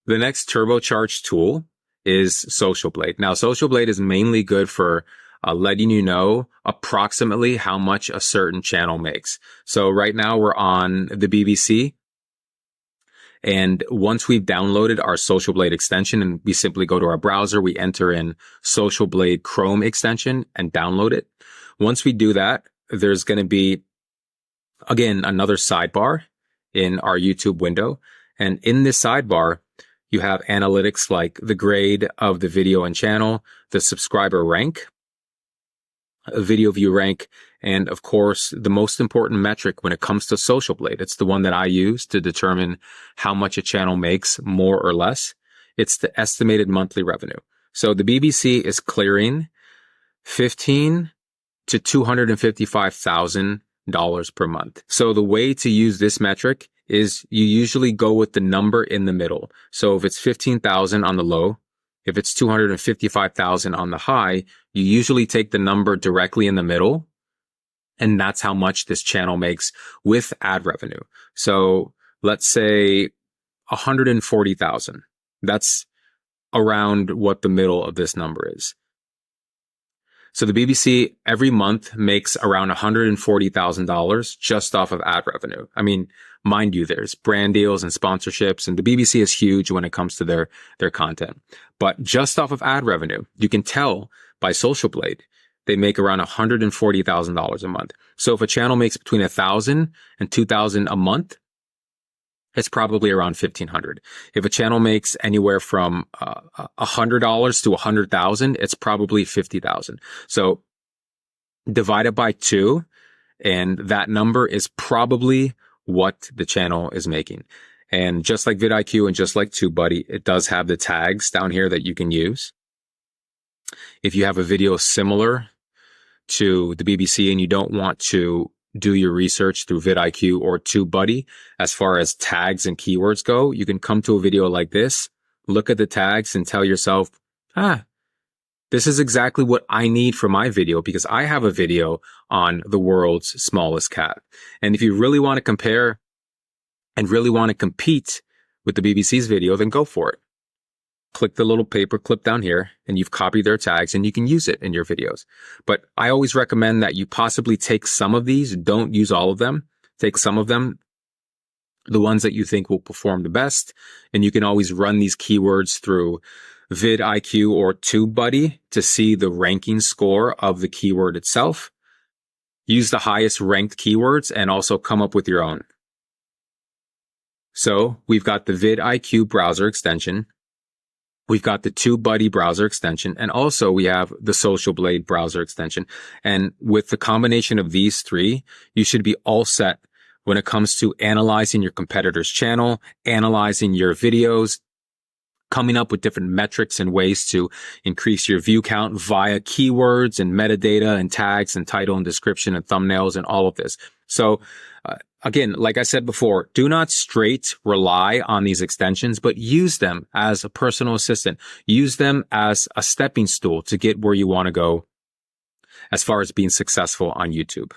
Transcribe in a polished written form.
The next turbocharged tool is Social Blade. Now, Social Blade is mainly good for letting you know approximately how much a certain channel makes. So right now we're on the BBC. And once we've downloaded our Social Blade extension and we simply go to our browser, we enter in Social Blade Chrome extension and download it. Once we do that, there's going to be, again, another sidebar in our YouTube window. And in this sidebar, you have analytics like the grade of the video and channel, the subscriber rank, video view rank, and of course, the most important metric when it comes to Social Blade. It's the one that I use to determine how much a channel makes, more or less. It's the estimated monthly revenue. So the BBC is clearing $15,000 to $255,000 per month. So the way to use this metric is you usually go with the number in the middle. So if it's 15,000 on the low, if it's 255,000 on the high, you usually take the number directly in the middle. And that's how much this channel makes with ad revenue. So let's say 140,000. That's around what the middle of this number is. So the BBC every month makes around $140,000 just off of ad revenue. I mean, mind you, there's brand deals and sponsorships, and the BBC is huge when it comes to their content. But just off of ad revenue, you can tell by Social Blade, they make around $140,000 a month. So if a channel makes between $1,000 and $2,000 a month, it's probably around $1,500. If a channel makes anywhere from $100 to $100,000, it's probably $50,000. So divide it by 2, and that number is probably what the channel is making. And just like vidIQ and just like TubeBuddy, it does have the tags down here that you can use. If you have a video similar to the BBC and you don't want to do your research through vidIQ or TubeBuddy, as far as tags and keywords go, you can come to a video like this, look at the tags and tell yourself, this is exactly what I need for my video because I have a video on the world's smallest cat. And if you really want to compare and really want to compete with the BBC's video, then go for it. Click the little paper clip down here and you've copied their tags and you can use it in your videos. But I always recommend that you possibly take some of these, don't use all of them, take some of them, the ones that you think will perform the best. And you can always run these keywords through vidIQ or TubeBuddy to see the ranking score of the keyword itself. Use the highest ranked keywords and also come up with your own. So we've got the vidIQ browser extension. We've got the TubeBuddy browser extension, and also we have the Social Blade browser extension. And with the combination of these 3, you should be all set when it comes to analyzing your competitor's channel, analyzing your videos, coming up with different metrics and ways to increase your view count via keywords and metadata and tags and title and description and thumbnails and all of this. So again, like I said before, do not straight rely on these extensions, but use them as a personal assistant. Use them as a stepping stool to get where you want to go as far as being successful on YouTube.